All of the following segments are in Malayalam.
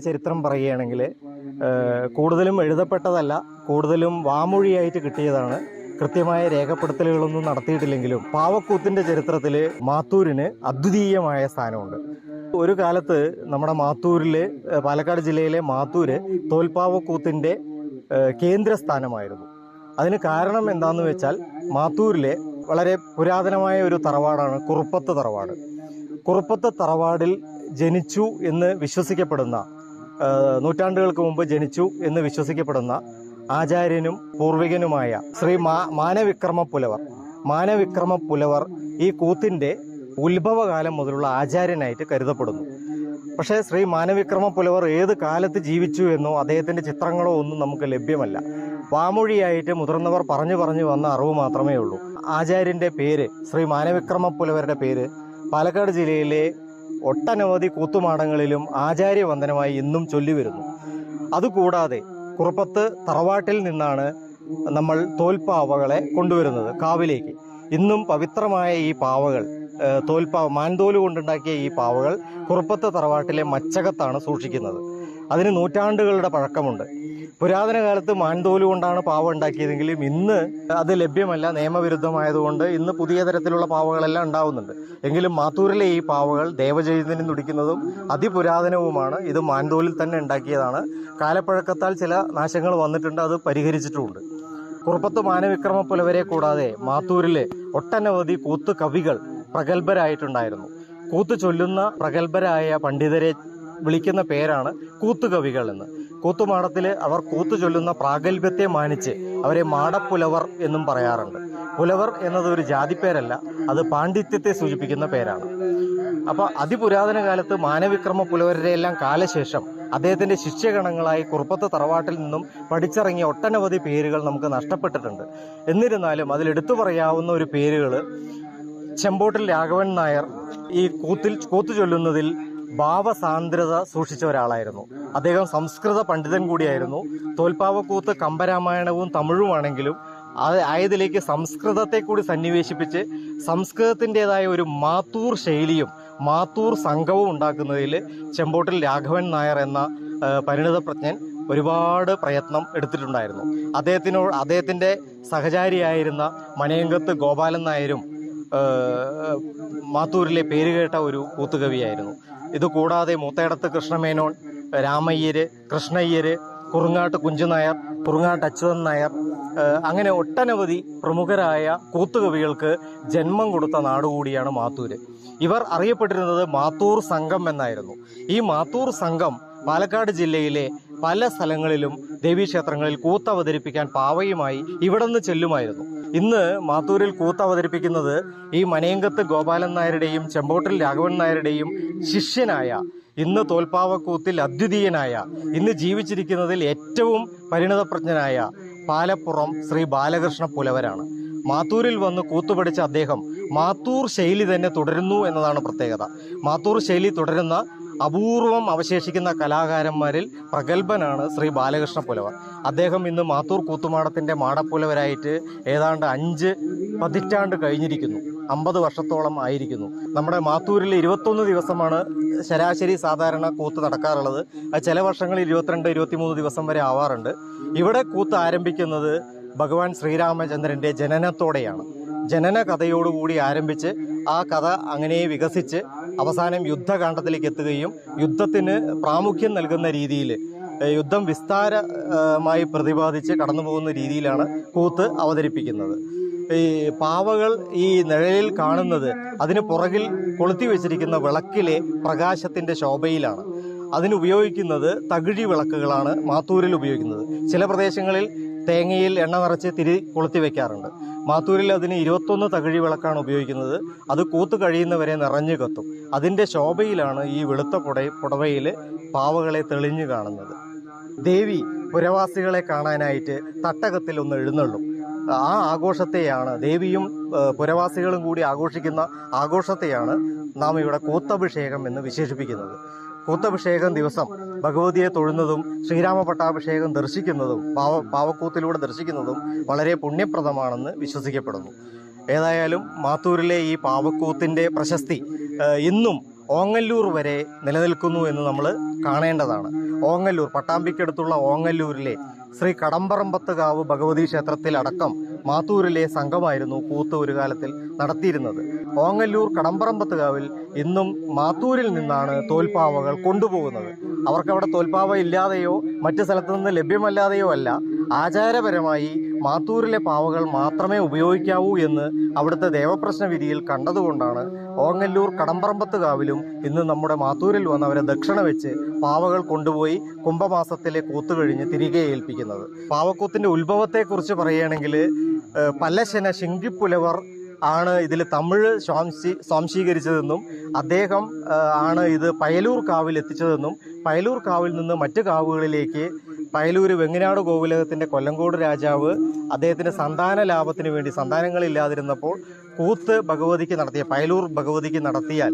ചരിത്രം പറയുകയാണെങ്കിൽ കൂടുതലും എഴുതപ്പെട്ടതല്ല, കൂടുതലും വാമൊഴിയായിട്ട് കിട്ടിയതാണ്. കൃത്യമായ രേഖപ്പെടുത്തലുകളൊന്നും നടത്തിയിട്ടില്ലെങ്കിലും പാവക്കൂത്തിൻ്റെ ചരിത്രത്തിൽ മാത്തൂരിന് അദ്വിതീയമായ സ്ഥാനമുണ്ട്. ഒരു കാലത്ത് നമ്മുടെ മാത്തൂരിൽ, പാലക്കാട് ജില്ലയിലെ മാത്തൂര് തോൽപ്പാവക്കൂത്തിൻ്റെ കേന്ദ്രസ്ഥാനമായിരുന്നു. അതിന് കാരണം എന്താണെന്ന് വെച്ചാൽ മാത്തൂരിലെ വളരെ പുരാതനമായ ഒരു തറവാടാണ് കുറുപ്പത്ത് തറവാട്. കുറുപ്പത്ത് തറവാടിൽ ജനിച്ചു എന്ന് വിശ്വസിക്കപ്പെടുന്ന, നൂറ്റാണ്ടുകൾക്ക് മുമ്പ് ജനിച്ചു എന്ന് വിശ്വസിക്കപ്പെടുന്ന ആചാര്യനും പൂർവികനുമായ ശ്രീ മാനവിക്രമ പുലവർ ഈ കൂത്തിൻ്റെ ഉത്ഭവകാലം മുതലുള്ള ആചാര്യനായിട്ട് കരുതപ്പെടുന്നു. പക്ഷേ ശ്രീ മാനവിക്രമ പുലവർ ഏത് കാലത്ത് ജീവിച്ചു എന്നോ അദ്ദേഹത്തിൻ്റെ ചിത്രങ്ങളോ ഒന്നും നമുക്ക് ലഭ്യമല്ല. വാമൊഴിയായിട്ട് മുതിർന്നവർ പറഞ്ഞു വന്ന അറിവ് മാത്രമേ ഉള്ളൂ. ആചാര്യൻ്റെ പേര്, ശ്രീ മാനവിക്രമ പുലവരുടെ പേര് പാലക്കാട് ജില്ലയിലെ ഒട്ടനവധി കൂത്തുമാടങ്ങളിലും ആചാര്യവന്ദനമായി ഇന്നും ചൊല്ലിവരുന്നു. അതുകൂടാതെ കുറുപ്പത്ത് തറവാട്ടിൽ നിന്നാണ് നമ്മൾ തോൽപ്പാവകളെ കൊണ്ടുവരുന്നത് കാവിലേക്ക്. ഇന്നും പവിത്രമായ ഈ പാവകൾ, മാൻതോല് കൊണ്ടുണ്ടാക്കിയ ഈ പാവകൾ കുറുപ്പത്ത് തറവാട്ടിലെ മച്ചകത്താണ് സൂക്ഷിക്കുന്നത്. അതിന് നൂറ്റാണ്ടുകളുടെ പഴക്കമുണ്ട്. പുരാതന കാലത്ത് മാൻതോല് കൊണ്ടാണ് പാവ ഉണ്ടാക്കിയതെങ്കിലും ഇന്ന് അത് ലഭ്യമല്ല, നിയമവിരുദ്ധമായതുകൊണ്ട് ഇന്ന് പുതിയ തരത്തിലുള്ള പാവകളെല്ലാം ഉണ്ടാവുന്നുണ്ട്. എങ്കിലും മാത്തൂരിലെ ഈ പാവകൾ ദേവചൈതന്യം തുടിക്കുന്നതും അതിപുരാതനവുമാണ്. ഇത് മാൻതോലിൽ തന്നെ ഉണ്ടാക്കിയതാണ്. കാലപ്പഴക്കത്താൽ ചില നാശങ്ങൾ വന്നിട്ടുണ്ട്, അത് പരിഹരിച്ചിട്ടുമുണ്ട്. കുറുപ്പത്ത് മാനവിക്രമ പുലവരെ കൂടാതെ മാത്തൂരിലെ ഒട്ടനവധി കൂത്ത് കവികൾ പ്രഗത്ഭരായിട്ടുണ്ടായിരുന്നു. കൂത്ത് ചൊല്ലുന്ന പ്രഗത്ഭരായ പണ്ഡിതരെ വിളിക്കുന്ന പേരാണ് കൂത്തുകവികൾ എന്ന്. കൂത്തുമാടത്തിൽ അവർ കൂത്തു ചൊല്ലുന്ന പ്രാഗൽഭ്യത്തെ മാനിച്ച് അവരെ മാടപ്പുലവർ എന്നും പറയാറുണ്ട്. പുലവർ എന്നത് ഒരു ജാതിപ്പേരല്ല, അത് പാണ്ഡിത്യത്തെ സൂചിപ്പിക്കുന്ന പേരാണ്. അപ്പോൾ അതിപുരാതന കാലത്ത് മാനവിക്രമ പുലവരുടെ എല്ലാം കാലശേഷം അദ്ദേഹത്തിൻ്റെ ശിഷ്യഗണങ്ങളായി കുറുപ്പത്ത് തറവാട്ടിൽ നിന്നും പഠിച്ചിറങ്ങിയ ഒട്ടനവധി പേരുകൾ നമുക്ക് നഷ്ടപ്പെട്ടിട്ടുണ്ട്. എന്നിരുന്നാലും അതിലെടുത്തു പറയാവുന്ന ഒരു പേരുകൾ, ചെമ്പോട്ടിൽ രാഘവൻ നായർ ഈ കൂത്തു ചൊല്ലുന്നതിൽ ഭാവസാന്ദ്രത സൂക്ഷിച്ച ഒരാളായിരുന്നു. അദ്ദേഹം സംസ്കൃത പണ്ഡിതൻ കൂടിയായിരുന്നു. തോൽപ്പാവക്കൂത്ത് കമ്പരാമായണവും തമിഴുമാണെങ്കിലും ആയതിലേക്ക് സംസ്കൃതത്തെ കൂടി സന്നിവേശിപ്പിച്ച് സംസ്കൃതത്തിൻ്റെതായ ഒരു മാത്തൂർ ശൈലിയും മാത്തൂർ സംഘവും ഉണ്ടാക്കുന്നതിൽ ചെമ്പോട്ടിൽ രാഘവൻ നായർ എന്ന പരിണിതപ്രജ്ഞൻ ഒരുപാട് പ്രയത്നം എടുത്തിട്ടുണ്ടായിരുന്നു. അദ്ദേഹത്തിൻ്റെ സഹചാരിയായിരുന്ന മനയങ്കത്ത് ഗോപാലൻ നായരും മാത്തൂരിലെ പേരുകേട്ട ഒരു കൂത്തുകവിയായിരുന്നു. ഇതുകൂടാതെ മൂത്തേടത്ത് കൃഷ്ണമേനോൻ, രാമയ്യര്, കൃഷ്ണയ്യര്, കുറുങ്ങാട്ട് കുഞ്ചുനായർ, കുറുങ്ങാട്ട് അച്യുതൻ നായർ, അങ്ങനെ ഒട്ടനവധി പ്രമുഖരായ കൂത്തുകവികൾക്ക് ജന്മം കൊടുത്ത നാടുകൂടിയാണ് മാത്തൂര്. ഇവർ അറിയപ്പെട്ടിരുന്നത് മാത്തൂർ സംഘം എന്നായിരുന്നു. ഈ മാത്തൂർ സംഘം പാലക്കാട് ജില്ലയിലെ പല സ്ഥലങ്ങളിലും ദേവീക്ഷേത്രങ്ങളിൽ കൂത്തവതരിപ്പിക്കാൻ പാവയുമായി ഇവിടെ നിന്ന് ചെല്ലുമായിരുന്നു. ഇന്ന് മാത്തൂരിൽ കൂത്തവതരിപ്പിക്കുന്നത് ഈ മനയങ്കത്ത് ഗോപാലൻ നായരുടെയും ചെമ്പോട്ടിൽ രാഘവൻ നായരുടെയും ശിഷ്യനായ, ഇന്ന് തോൽപ്പാവക്കൂത്തിൽ അദ്വിതീയനായ, ഇന്ന് ജീവിച്ചിരിക്കുന്നതിൽ ഏറ്റവും പരിണിതപ്രജ്ഞനായ പാലപ്പുറം ശ്രീ ബാലകൃഷ്ണ പുലവരാണ്. മാത്തൂരിൽ വന്ന് കൂത്തുപഠിച്ച അദ്ദേഹം മാത്തൂർ ശൈലി തന്നെ തുടരുന്നു എന്നതാണ് പ്രത്യേകത. മാത്തൂർ ശൈലി തുടരുന്ന അപൂർവം അവശേഷിക്കുന്ന കലാകാരന്മാരിൽ പ്രഗത്ഭനാണ് ശ്രീ ബാലകൃഷ്ണ പുലവർ. അദ്ദേഹം ഇന്ന് മാത്തൂർ കൂത്തുമാടത്തിൻ്റെ മാടപ്പുലവരായിട്ട് ഏതാണ്ട് 5 പതിറ്റാണ്ട് കഴിഞ്ഞിരിക്കുന്നു. 50 വർഷത്തോളം ആയിരിക്കുന്നു. നമ്മുടെ മാത്തൂരിൽ 21 ദിവസമാണ് ശരാശരി സാധാരണ കൂത്ത് നടക്കാറുള്ളത്. ചില വർഷങ്ങളിൽ 22-23 ദിവസം വരെ ആവാറുണ്ട്. ഇവിടെ കൂത്ത് ആരംഭിക്കുന്നത് ഭഗവാൻ ശ്രീരാമചന്ദ്രൻ്റെ ജനനത്തോടെയാണ്. ജനന കഥയോടുകൂടി ആരംഭിച്ച് ആ കഥ അങ്ങനെ വികസിച്ച് അവസാനം യുദ്ധകാണ്ഡത്തിലേക്ക് എത്തുകയും യുദ്ധത്തിന് പ്രാമുഖ്യം നൽകുന്ന രീതിയിൽ, യുദ്ധം വിസ്താരമായി പ്രതിപാദിച്ച് കടന്നു പോകുന്ന രീതിയിലാണ് കൂത്ത് അവതരിപ്പിക്കുന്നത്. ഈ പാവകൾ ഈ നിഴലിൽ കാണുന്നത് അതിന് പുറകിൽ കൊളുത്തി വെച്ചിരിക്കുന്ന വിളക്കിലെ പ്രകാശത്തിൻ്റെ ശോഭയിലാണ്. അതിനുപയോഗിക്കുന്നത് തകിഴി വിളക്കുകളാണ് മാത്തൂരിൽ ഉപയോഗിക്കുന്നത്. ചില പ്രദേശങ്ങളിൽ തേങ്ങയിൽ എണ്ണ നിറച്ച് തിരി കൊളുത്തി വെക്കാറുണ്ട്. മാത്തൂരിൽ അതിന് 21 തകിഴി വിളക്കാണ് ഉപയോഗിക്കുന്നത്. അത് കൂത്ത് കഴിയുന്നവരെ നിറഞ്ഞു കത്തും. അതിൻ്റെ ശോഭയിലാണ് ഈ വെളുത്ത പുടവയിൽ പാവകളെ തെളിഞ്ഞു കാണുന്നത്. ദേവി പുരവാസികളെ കാണാനായിട്ട് തട്ടകത്തിൽ ഒന്ന് എഴുന്നള്ളും. ആ ആഘോഷത്തെയാണ്, ദേവിയും പുരവാസികളും കൂടി ആഘോഷിക്കുന്ന ആഘോഷത്തെയാണ് നാം ഇവിടെ കൂത്തഭിഷേകം എന്ന് വിശേഷിപ്പിക്കുന്നത്. കൂത്തഭിഷേകം ദിവസം ഭഗവതിയെ തൊഴുന്നതും ശ്രീരാമ പട്ടാഭിഷേകം ദർശിക്കുന്നതും പാവക്കൂത്തിലൂടെ ദർശിക്കുന്നതും വളരെ പുണ്യപ്രദമാണെന്ന് വിശ്വസിക്കപ്പെടുന്നു. ഏതായാലും മാത്തൂരിലെ ഈ പാവക്കൂത്തിൻ്റെ പ്രശസ്തി ഇന്നും ഓങ്ങല്ലൂർ വരെ നിലനിൽക്കുന്നു എന്ന് നമ്മൾ കാണേണ്ടതാണ്. ഓങ്ങല്ലൂർ, പട്ടാമ്പിക്കടുത്തുള്ള ഓങ്ങല്ലൂരിലെ ശ്രീ കടമ്പറമ്പത്തുകാവ് ഭഗവതി ക്ഷേത്രത്തിലടക്കം മാത്തൂരിലെ സംഘമായിരുന്നു കൂത്ത് ഒരു കാലത്തിൽ നടത്തിയിരുന്നത്. ഓങ്ങല്ലൂർ കടമ്പറമ്പത്തുകാവിൽ ഇന്നും മാത്തൂരിൽ നിന്നാണ് തോൽപ്പാവകൾ കൊണ്ടുപോകുന്നത്. അവർക്കവിടെ തോൽപ്പാവ ഇല്ലാതെയോ മറ്റു സ്ഥലത്തു നിന്ന് ലഭ്യമല്ലാതെയോ അല്ല, ആചാരപരമായി മാത്തൂരിലെ പാവകൾ മാത്രമേ ഉപയോഗിക്കാവൂ എന്ന് അവിടുത്തെ ദേവപ്രശ്ന വിധിയിൽ കണ്ടതുകൊണ്ടാണ് ഓങ്ങല്ലൂർ കടമ്പറമ്പത്തുകാവിലും ഇന്ന് നമ്മുടെ മാത്തൂരിൽ വന്നവരെ ദക്ഷിണ വെച്ച് പാവകൾ കൊണ്ടുപോയി കുംഭമാസത്തിലെ കൂത്ത് കഴിഞ്ഞ് തിരികെ ഏൽപ്പിക്കുന്നത്. പാവക്കൂത്തിൻ്റെ ഉത്ഭവത്തെക്കുറിച്ച് പറയുകയാണെങ്കിൽ പല്ലശന ശിങ്കിപ്പുലവർ ആണ് ഇതിൽ തമിഴ് സ്വാംശീകരിച്ചതെന്നും അദ്ദേഹം ആണ് ഇത് പയലൂർ കാവിൽ എത്തിച്ചതെന്നും പയലൂർ കാവിൽ നിന്ന് മറ്റ് കാവുകളിലേക്ക് പയലൂർ വെങ്ങനാട് ഗോകുലകത്തിൻ്റെ കൊല്ലങ്കോട് രാജാവ് അദ്ദേഹത്തിൻ്റെ സന്താന ലാഭത്തിന് വേണ്ടി സന്താനങ്ങളില്ലാതിരുന്നപ്പോൾ കൂത്ത് ഭഗവതിക്ക് നടത്തിയ പയലൂർ ഭഗവതിക്ക് നടത്തിയാൽ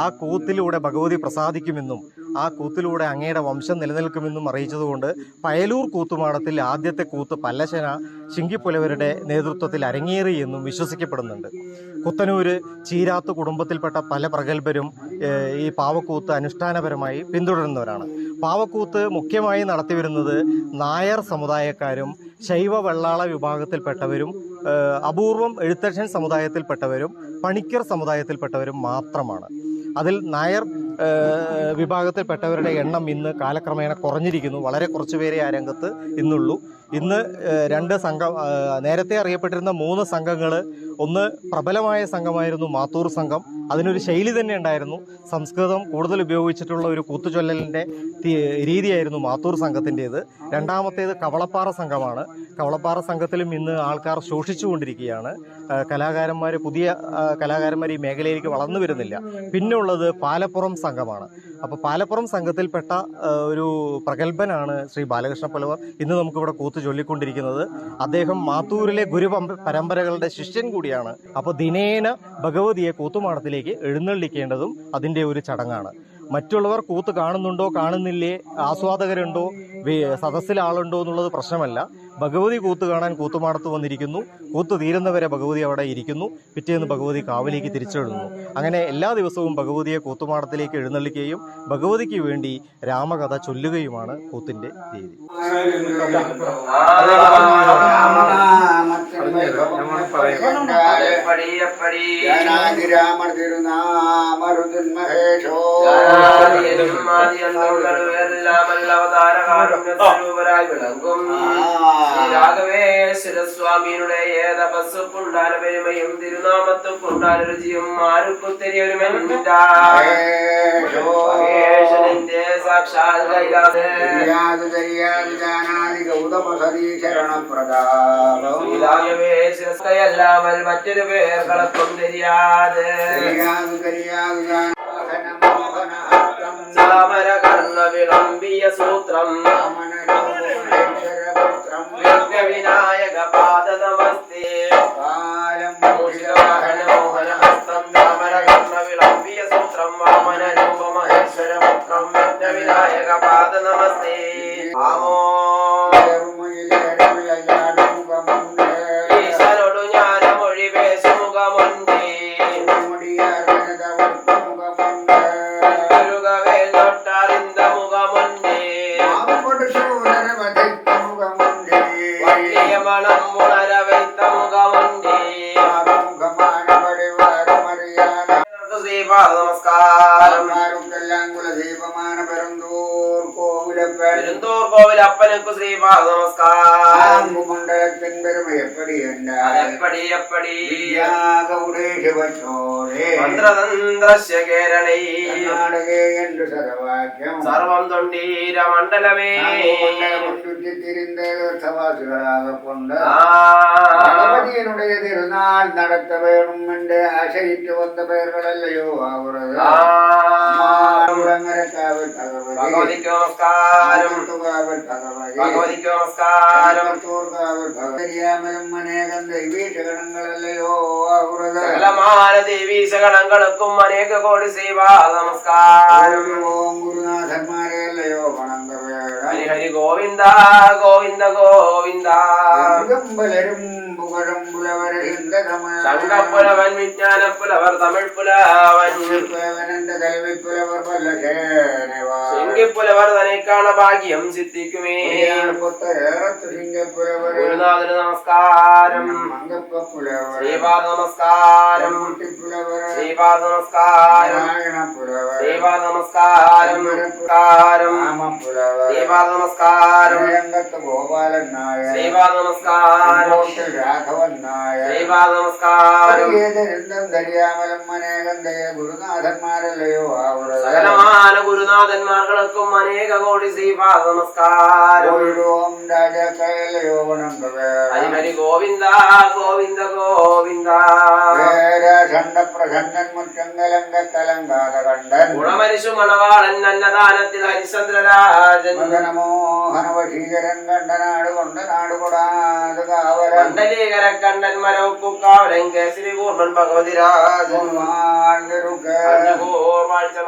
ആ കൂത്തിലൂടെ ഭഗവതി പ്രസാദിക്കുമെന്നും ആ കൂത്തിലൂടെ അങ്ങയുടെ വംശം നിലനിൽക്കുമെന്നും അറിയിച്ചതുകൊണ്ട് പയലൂർ കൂത്തുമാടത്തിൽ ആദ്യത്തെ കൂത്ത് പല്ലശന ശിങ്കിപ്പുലവരുടെ നേതൃത്വത്തിൽ അരങ്ങേറി എന്നും വിശ്വസിക്കപ്പെടുന്നുണ്ട്. കുത്തനൂര് ചീരാത്ത് കുടുംബത്തിൽപ്പെട്ട പല പ്രഗത്ഭരും ഈ പാവക്കൂത്ത് അനുഷ്ഠാനപരമായി പിന്തുടരുന്നവരാണ്. പാവക്കൂത്ത് മുഖ്യമായി നടത്തിവരുന്നത് നായർ സമുദായക്കാരും ശൈവ വെള്ളാള വിഭാഗത്തിൽപ്പെട്ടവരും അപൂർവം എഴുത്തച്ഛൻ സമുദായത്തിൽപ്പെട്ടവരും പണിക്കർ സമുദായത്തിൽപ്പെട്ടവരും മാത്രമാണ്. അതിൽ നായർ വിഭാഗത്തിൽപ്പെട്ടവരുടെ എണ്ണം ഇന്ന് കാലക്രമേണ കുറഞ്ഞിരിക്കുന്നു. വളരെ കുറച്ച് പേരെ ആ രംഗത്ത് ഇന്നുള്ളൂ. ഇന്ന് 2 സംഘം, നേരത്തെ അറിയപ്പെട്ടിരുന്ന 3 സംഘങ്ങൾ, ഒന്ന് പ്രബലമായ സംഘമായിരുന്നു മാത്തൂർ സംഘം. അതിനൊരു ശൈലി തന്നെ ഉണ്ടായിരുന്നു. സംസ്കൃതം കൂടുതൽ ഉപയോഗിച്ചിട്ടുള്ള ഒരു കൂത്തുചൊല്ലലിൻ്റെ രീതിയായിരുന്നു മാത്തൂർ സംഘത്തിൻ്റേത്. രണ്ടാമത്തേത് കവളപ്പാറ സംഘമാണ്. കവളപ്പാറ സംഘത്തിലും ഇന്ന് ആൾക്കാർ ശോഷിച്ചുകൊണ്ടിരിക്കുകയാണ്. പുതിയ കലാകാരന്മാർ ഈ മേഖലയിലേക്ക് വളർന്നു വരുന്നില്ല. പിന്നെ ഉള്ളത് പാലപ്പുറം സംഘമാണ്. അപ്പോൾ പാലപ്പുറം സംഘത്തിൽപ്പെട്ട ഒരു പ്രഗത്ഭനാണ് ശ്രീ ബാലകൃഷ്ണ പുലവർ ഇന്ന് നമുക്കിവിടെ കൂത്ത് ചൊല്ലിക്കൊണ്ടിരിക്കുന്നത്. അദ്ദേഹം മാത്തൂരിലെ ഗുരു പരമ്പരകളുടെ ശിഷ്യൻ കൂടിയാണ്. അപ്പോൾ ദിനേന ഭഗവതിയെ കൂത്തുമാടത്തിലേക്ക് എഴുന്നള്ളിക്കേണ്ടതും അതിൻ്റെ ഒരു ചടങ്ങാണ്. മറ്റുള്ളവർ കൂത്ത് കാണുന്നുണ്ടോ കാണുന്നില്ലേ, ആസ്വാദകരുണ്ടോ, സദസ്സിൽ ആളുണ്ടോ എന്നുള്ളത് പ്രശ്നമല്ല. ഭഗവതി കൂത്ത് കാണാൻ കൂത്തുമാടത്ത് വന്നിരിക്കുന്നു. കൂത്ത് തീരുന്നവരെ ഭഗവതി അവിടെ ഇരിക്കുന്നു. പിറ്റേന്ന് ഭഗവതി കാവിലേക്ക് തിരിച്ചെഴുതുന്നു. അങ്ങനെ എല്ലാ ദിവസവും ഭഗവതിയെ കൂത്തുമാടത്തിലേക്ക് എഴുന്നള്ളിക്കുകയും ഭഗവതിക്ക് വേണ്ടി രാമകഥ ചൊല്ലുകയുമാണ് കൂത്തിൻ്റെ രീതി. രാഘവേശ്വരസ്വാമിയുടെ ഏതപസ്സുണ്ടാല പെരുമയും തിരുനാമത്തുണ്ടാല രുചിയും ആർക്കുത്തിരിയൊരുമെന്റെ സാക്ഷാൽ രാഘവേശ്വരല്ലാമൽ മറ്റൊരു പേർകളൊന്നും தெரியாது സാമരകർണ വിളംബിയ സൂത്രം വിനായക പാദ നമസ്തേ മോഹനഹസ്തം സാമരകർണ വിളംബിയ സൂത്രം വാമന രൂപ മഹേശ്വരപുത്രം വിനായക പാദ നമസ്തേ ആമോ ഈശ്വരോടു ജ്ഞാനമൊഴി പേശുമുഖമുണ്ടേ പെരുന്തൂർ കോവിലപ്പനക്ക് ശ്രീപാദ നമസ്കാരം. മന്ത്രതന്ത്രസ്യ കേരളേ സർവം തൊണ്ടീര മണ്ഡലമേ തിരുനാൾ നടത്ത വേണം എന്റെ ആശയിച്ചു വന്ന പേരുകളല്ലയോ ആവുന്നത്. ഭഗവതിക്ക് നമസ്കാരം. ഭഗവതിക്ക് നമസ്കാരം. അനേകം ദൈവീശഗണങ്ങളല്ലയോ ആവുന്നത്. സകലമാന ദൈവീശഗണങ്ങൾക്കും അനേക കോടി സേവാ നമസ്കാരം. ഗുരുനാഥന്മാരെയല്ലയോ വണങ്ങ ഹരി ഹരി ഗോവിന്ദ ഗോവിന്ദ ഗോവിന്ദ. പലരും പുക പഴംപുലവരെ ഹിന്ദകമന ശങ്കപ്പുലവൻ വിജ്ഞാനപ്പുലവർ തമിഴ് പുലവൻ പുലവനന്റെ കൽവിപ്പുലവർ പല്ലശേനവാ ശിങ്കിപ്പുലവർ തനിക്കാണ ഭാഗ്യം സിദ്ധിക്കുമേ പുത്തേറത്ത് സിംഗപ്പുലവർ ഗുരുനാഥന് നമസ്കാരം മങ്കപ്പുലവർ ശ്രീപാദ നമസ്കാരം കുട്ടിപ്പുലവർ ശ്രീപാദ നമസ്കാരം നാരായണപുലവർ ശ്രീപാദ നമസ്കാരം നമസ്കാരം രാമപുലവർ ശ്രീപാദ നമസ്കാരം രംഗത്ത് ഗോപാലൻ നായർ ശ്രീപാദ നമസ്കാരം രാഘവൻ നായർ ശ്രീപാദ നമസ്കാരം ധരിയാമലം അനേകം ദയ ഗുരുനാഥന്മാരല്ലയോ അവിടെ സകലമാന ഗുരുനാഥന്മാർക്കും അനേക കോടി ശ്രീപാദ നമസ്കാരം ഓം രാജാക്കയല്ലയോ വണങ്ങവേ ഹരി ഹരി ഗോവിന്ദ ഗോവിന്ദ ഗോവിന്ദ ഷണ്ടപ്രസന്നൻ മുറ്റങ്കലങ്ക കലങ്കാത കണ്ടൻ ഗുണമരിശു മണവാളൻ അന്നദാനത്തിൽ ഹരിചന്ദ്രരാജൻ മദനമോഹനവശീകരൻ കണ്ടനാട് കൊണ്ട് നാടുകൊടാത് കാവലൻ മണ്ഡലീകര കണ്ടൻ മരവുക്കാവലൻ കേസരി കൂർമൻ ഭഗവതി രാജൻ വാഴ്ച